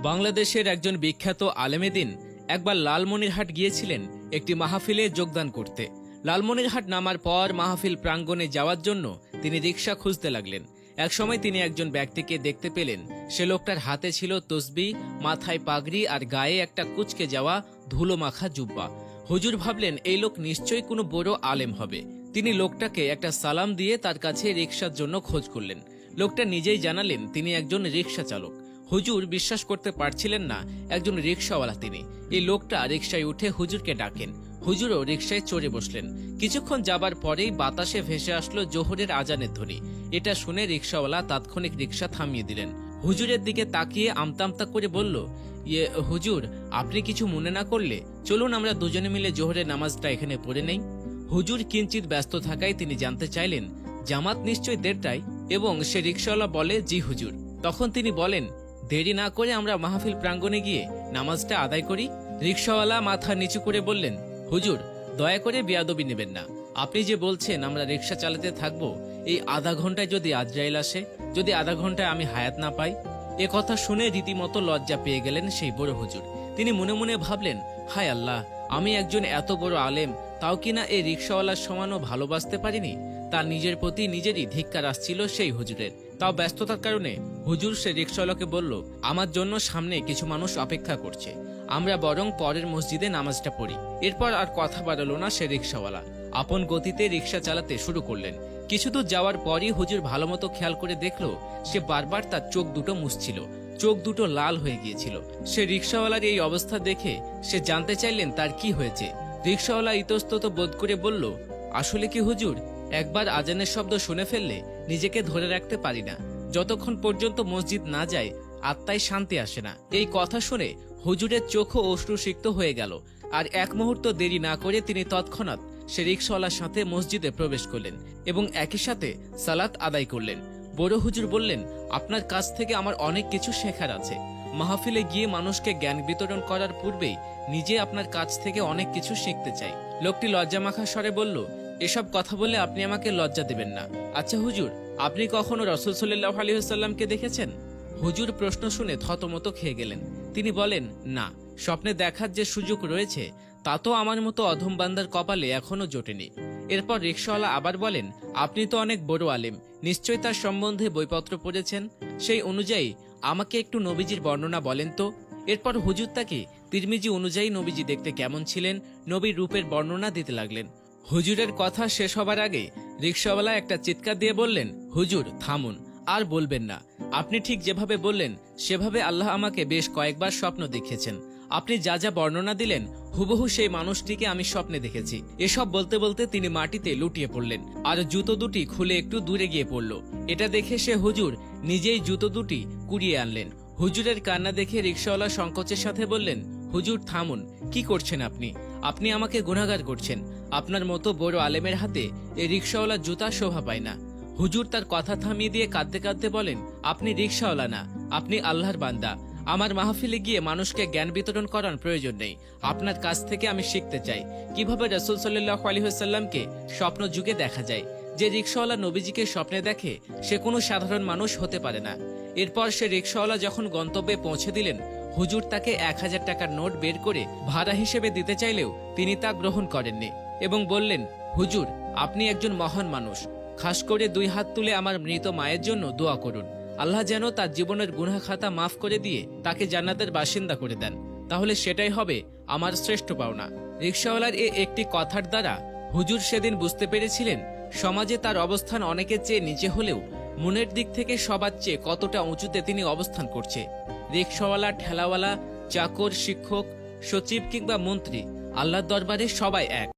বাংলাদেশের একজন বিখ্যাত আলেমেদিন একবার লালমনিরহাট গিয়েছিলেন একটি মাহফিলে যোগদান করতে। লালমনিরহাট নামার পর মাহফিল প্রাঙ্গণে যাওয়ার জন্য তিনি রিকশা খুঁজতে লাগলেন। একসময় তিনি একজন ব্যক্তিকে দেখতে পেলেন। সে লোকটার হাতে ছিল তসবিহ, মাথায় পাগড়ি আর গায়ে একটা কুঁচকে যাওয়া ধুলো মাখা জুব্বা। হুজুর ভাবলেন এই লোক নিশ্চয়ই কোনো বড় আলেম হবে। তিনি লোকটাকে একটা সালাম দিয়ে তার কাছে রিকশার জন্য খোঁজ করলেন। লোকটা নিজেই জানালেন তিনি একজন রিকশা চালক। হুজুর বিশ্বাস করতে পারছিলেন না একজন রিকশাওয়ালা তিনি। এই লোকটা রিকশায় উঠে হুজুরকে ডাকেন। হুজুরও রিকশায় চড়ে বসলেন। কিছুক্ষণ যাবার পরেই বাতাসে ভেসে আসলো জোহরের আজানের ধ্বনি। এটা শুনে রিকশাওয়ালা তাৎক্ষণিক রিকশা থামিয়ে দিলেন। হুজুরের দিকে তাকিয়ে আমতা করে বলল, হুজুর, আপনি কিছু মনে না করলে চলুন আমরা দুজনে মিলে জোহরের নামাজটা এখানে পড়ে নেই। হুজুর কিঞ্চিত ব্যস্ত থাকায় তিনি জানতে চাইলেন জামাত নিশ্চয়ই 1:30টায়, এবং সে রিকশাওয়ালা বলে, জি হুজুর। তখন তিনি বলেন, দেরি না করে আমরা মাহফিল প্রাঙ্গণে গিয়ে নামাজটা আদায় করি। রিকশাওয়ালা মাথা নিচু করে বললেন, হুজুর, দয়া করে বেয়াদবি নেবেন না। আপনি যে বলছেন আমরা রিকশা চালাতে থাকবো, এই আধা ঘন্টায় যদি আজরাইল আসে, যদি আধা ঘন্টায় আমি হায়াত না পাই। এ কথা শুনে রীতিমতো লজ্জা পেয়ে গেলেন সেই বড় হুজুর। তিনি মনে মনে ভাবলেন, হায় আল্লাহ, আমি একজন এত বড় আলেম, তাও কিনা এই রিকশাওয়ালার সমানও ভালোবাসতে পারিনি। তার নিজের প্রতি নিজেরই ধিক্কার আসছিল সেই হুজুরের। তাও ব্যস্ততার কারণে হুজুর সে রিকশাওয়ালাকে বলল, আমার জন্য সামনে কিছু মানুষ অপেক্ষা করছে, আমরা বরং পরের মসজিদে নামাজটা পড়ি। এরপর আর কথা বাড়ালো না সে রিকশাওয়ালা। আপন গতিতে রিকশা চালাতে শুরু করলেন। কিছুদূর যাওয়ার পরই হুজুর ভালোমতো খেয়াল করে দেখল সে বারবার তার চোখ দুটো মুছছিল। চোখ দুটো লাল হয়ে গিয়েছিল। সে রিকশাওয়ালার এই অবস্থা দেখে সে জানতে চাইলেন তার কি হয়েছে। রিকশাওয়ালা ইতস্তত বোধ করে বলল, আসলে কি হুজুর, একবার আজানের শব্দ শুনে ফেললে নিজেকে ধরে রাখতে পারি না। যতক্ষণ পর্যন্ত মসজিদ না যায় আত্মায় শান্তি আসে না। এই কথা শুনে হুজুরের চোখও অশ্রুসিক্ত হয়ে গেল। আর এক মুহূর্ত দেরি না করে তিনি তৎক্ষণাৎ সে রিকশাওয়ালার সাথে মসজিদে প্রবেশ করলেন এবং একই সাথে সালাত আদায় করলেন। বড় হুজুর বললেন, আপনার কাছ থেকে আমার অনেক কিছু শেখার আছে। মাহফিলে গিয়ে মানুষকে জ্ঞান বিতরণ করার পূর্বেই নিজে আপনার কাছ থেকে অনেক কিছু শিখতে চাই। লোকটি লজ্জামাখা স্বরে বলল, এসব কথা বলে আপনি আমাকে লজ্জা দেবেন না। আচ্ছা হুজুর, আপনি কখনো রাসূল সাল্লাল্লাহু আলাইহি ওয়াসাল্লামকে দেখেছেন? হুজুর প্রশ্ন শুনে থতমত খেয়ে গেলেন। তিনি বলেন, না, স্বপ্নে দেখার যে সুযোগ রয়েছে তা তো আমার মতো অধম বান্দার কপালে এখনো জোটেনি। এরপর রিকশাওয়ালা আবার বলেন, আপনি তো অনেক বড় আলেম, নিশ্চয়ই তার সম্বন্ধে বইপত্র পড়েছেন। সেই অনুযায়ী আমাকে একটু নবীজির বর্ণনা বলেন তো। এরপর হুজুর তাকে তিরমিজি অনুযায়ী নবীজি দেখতে কেমন ছিলেন, নবীর রূপের বর্ণনা দিতে লাগলেন। হুজুরের কথা শেষ হবার আগে রিকশাওয়ালা একটা চিৎকার দিয়ে বললেন, হুজুর থামুন, আর বলবেন না। আপনি ঠিক যেভাবে বললেন সেভাবে আল্লাহ আমাকে বেশ কয়েকবার স্বপ্ন দেখিয়েছেন। আপনি যা যা বর্ণনা দিলেন হুবহু সেই মানুষটিকে আমি স্বপ্নে দেখেছি। এসব বলতে বলতে তিনি মাটিতে লুটিয়ে পড়লেন আর জুতো দুটি খুলে একটু দূরে গিয়ে পড়ল। এটা দেখে সে হুজুর নিজেই জুতো দুটি কুড়িয়ে আনলেন। হুজুরের কান্না দেখে রিকশাওয়ালা সংকোচের সাথে বললেন, হুজুর থামুন, কি করছেন আপনি? আপনি আমাকে গুনাহগার করছেন। আপনার মতো বড় আলেমের হাতে এই রিকশাওয়ালা জুতা শোভা পায় না। হুজুর তার কথা থামিয়ে দিয়ে কাঁদতে কাঁদতে বলেন, আপনি রিকশাওয়ালা না, আপনি আল্লাহর বান্দা। আমার মাহফিলে গিয়ে মানুষকে জ্ঞান বিতরণ করার প্রয়োজন নেই। আপনার কাছ থেকে আমি শিখতে চাই কিভাবে রাসূল সাল্লাল্লাহু আলাইহি ওয়াসাল্লামকে স্বপ্ন যুগে দেখা যায়। যে রিকশাওয়ালা নবীজিকে স্বপ্নে দেখে সে কোনো সাধারণ মানুষ হতে পারে না। এরপর সে রিকশাওয়ালা যখন গন্তব্যে পৌঁছে দিলেন, হুজুর তাকে 1000 টাকার নোট বের করে ভাড়া হিসেবে দিতে চাইলেও তিনি তা গ্রহণ করেননি এবং বললেন, হুজুর আপনি একজন মহান মানুষ, খাস করে 2 হাত তুলে আমার মৃত মায়ের জন্য দোয়া করুন। আল্লাহ যেন তার জীবনের গুনাহ খাতা মাফ করে দিয়ে তাকে জান্নাতের বাসিন্দা করে দেন। তাহলে সেটাই হবে আমার শ্রেষ্ঠ পাওনা। রিকশাওয়ালার একটি কথার দ্বারা হুজুর সেদিন বুঝতে পেরেছিলেন সমাজে তার অবস্থান অনেকের চেয়ে নিচে হলেও মনের দিক থেকে সবার চেয়ে কতটা উঁচুতে তিনি অবস্থান করছে। রিকশাওয়ালা, ঠেলাওয়ালা, চাকর, শিক্ষক, সচিব কিংবা মন্ত্রী, আল্লাহর দরবারে সবাই এক।